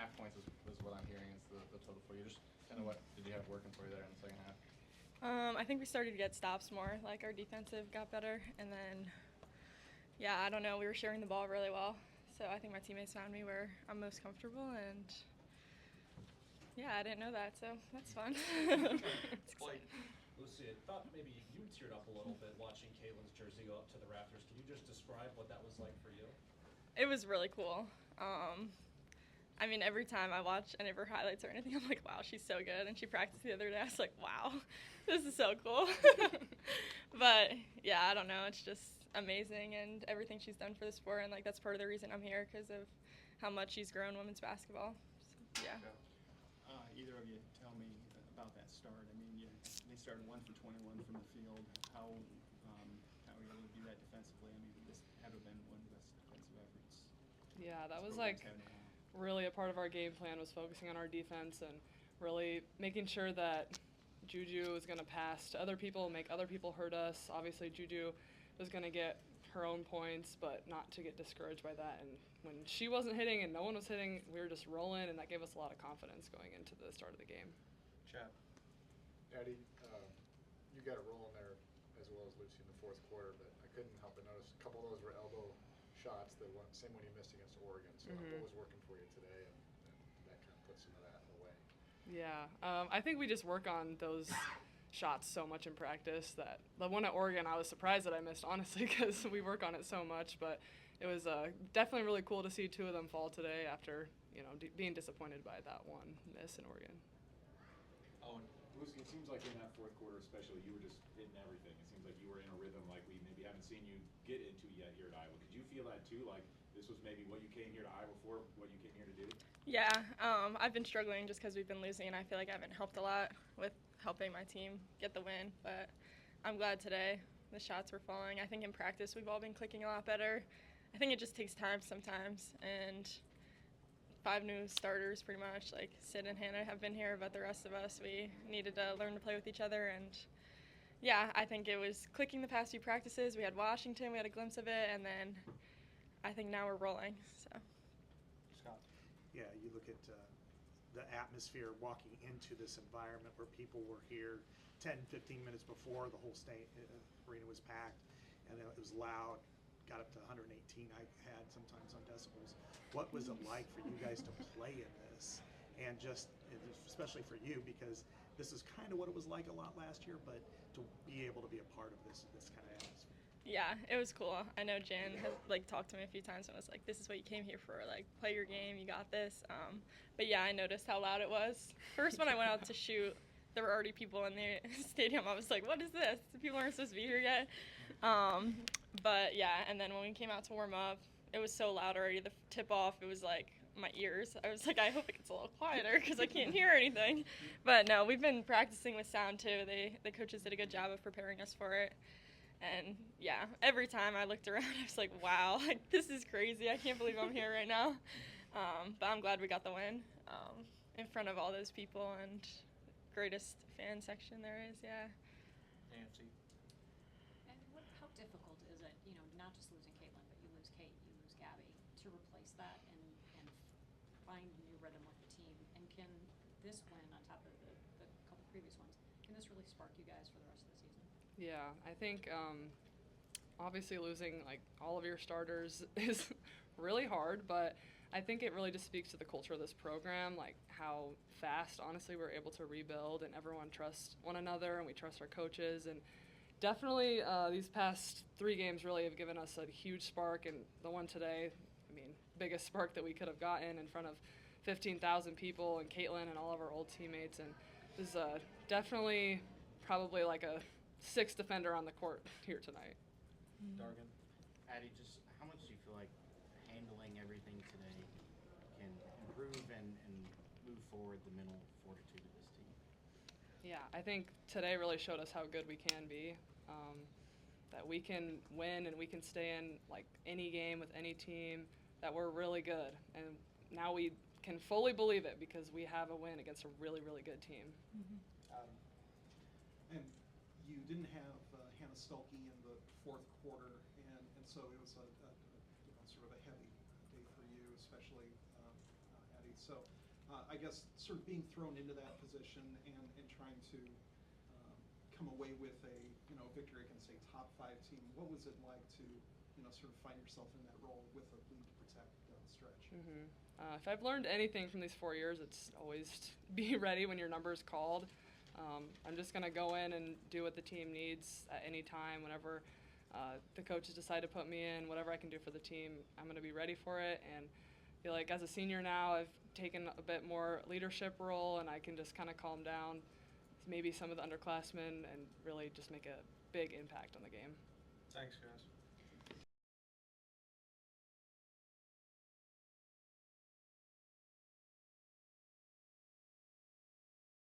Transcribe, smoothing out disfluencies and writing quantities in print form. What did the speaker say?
2.5 points is what I'm hearing is the total for you. Just kind of what did you have working for you there in the second half? I think we started to get stops more. Like our defensive got better, and then, yeah, I don't know. We were sharing the ball really well, so I think my teammates found me where I'm most comfortable, and yeah, I didn't know that, so that's fun. It's Like, exciting. Lucy, I thought maybe you teared up a little bit watching Caitlin's jersey go up to the rafters. Can you just describe what that was like for you? It was really cool. I mean, every time I watch any of her highlights or anything, I'm like, wow, she's so good. And she practiced the other day. I was like, wow, this is so cool. But, yeah, I don't know. It's just amazing and everything she's done for the sport. And, like, that's part of the reason I'm here because of how much she's grown women's basketball. So, yeah. Either of you tell me about that start. I mean, they started 1 for 21 from the field. How were you able to do that defensively? I mean, this had to have been one of the best defensive efforts. Yeah, that was program's like had in a while. really a part of our game plan was focusing on our defense and really making sure that Juju was going to pass to other people, make other people hurt us. Obviously, Juju was going to get her own points, but not to get discouraged by that. And when she wasn't hitting and no one was hitting, we were just rolling, and that gave us a lot of confidence going into the start of the game. Chad. Addie, you got it rolling there as well as Lucy in the fourth quarter, but I couldn't help but notice a couple of those were elbow shots, the same one you missed against Oregon. So what was working for you today, and that kind of puts some of that away? Yeah, I think we just work on those shots so much in practice that the one at Oregon I was surprised that I missed, honestly, because we work on it so much. But it was definitely really cool to see two of them fall today after being disappointed by that one miss in Oregon. Oh, and Lucy, it seems like in that fourth quarter especially, you were just hitting everything. It seems like you were in a rhythm like we maybe haven't seen you get into yet here at Iowa. Could you feel that too? Like this was maybe what you came here to Iowa for, what you came here to do? Yeah, I've been struggling just because we've been losing, and I feel like I haven't helped a lot with helping my team get the win. But I'm glad today the shots were falling. I think in practice we've all been clicking a lot better. I think it just takes time sometimes, and 5 new starters pretty much, like Sid and Hannah have been here, but the rest of us, we needed to learn to play with each other. And yeah, I think it was clicking the past few practices. We had Washington, we had a glimpse of it, and then I think now we're rolling. So. Scott. Yeah, you look at the atmosphere walking into this environment where people were here 10, 15 minutes before the whole arena was packed, and it was loud, got up to 118 I had sometimes on decibels. What was it like for you guys to play in this? And just, especially for you, because this is kind of what it was like a lot last year, but to be able to be a part of this kind of atmosphere. Yeah, it was cool. I know Jan has talked to me a few times and was like, "This is what you came here for. Like, play your game. You got this." But yeah, I noticed how loud it was. First, when I went out to shoot, there were already people in the stadium. I was like, "What is this? The people aren't supposed to be here yet." But yeah, and then when we came out to warm up, it was so loud already. The tip off, it was like my ears. I was like, I hope it gets a little quieter because I can't hear anything. But no, we've been practicing with sound too. The coaches did a good job of preparing us for it. And yeah, every time I looked around, I was like, wow, like, this is crazy. I can't believe I'm here right now. But I'm glad we got the win in front of all those people, and greatest fan section there is, yeah. Nancy. And how difficult is it, not just losing Caitlin, but you lose Kate, you lose Gabby, to replace that and find a new rhythm with the team? And can this win, on top of the couple previous ones, can this really spark you guys for the rest of the season? Yeah, I think obviously losing all of your starters is really hard, but I think it really just speaks to the culture of this program, like how fast, honestly, we're able to rebuild, and everyone trusts one another, and we trust our coaches. And definitely these past 3 games really have given us a huge spark, and the one today, biggest spark that we could have gotten in front of 15,000 people and Caitlin and all of our old teammates. And this is definitely probably like a 6th defender on the court here tonight. Dargan. Addie, just how much do you feel like handling everything today can improve and move forward the mental fortitude of this team? Yeah, I think today really showed us how good we can be, that we can win and we can stay in any game with any team, that we're really good. And now we can fully believe it because we have a win against a really, really good team. And you didn't have Hannah Stolke in the fourth quarter, and so it was a sort of a heavy day for you, especially Addie. So I guess sort of being thrown into that position and trying to come away with a victory against a top 5 team. What was it like to sort of find yourself in that role with a lead to protect down the stretch? If I've learned anything from these 4 years, it's always be ready when your number is called. I'm just gonna go in and do what the team needs at any time. Whenever the coaches decide to put me in, whatever I can do for the team, I'm gonna be ready for it. And I feel like as a senior now, I've taken a bit more leadership role, and I can just kind of calm down maybe some of the underclassmen and really just make a big impact on the game. Thanks, guys.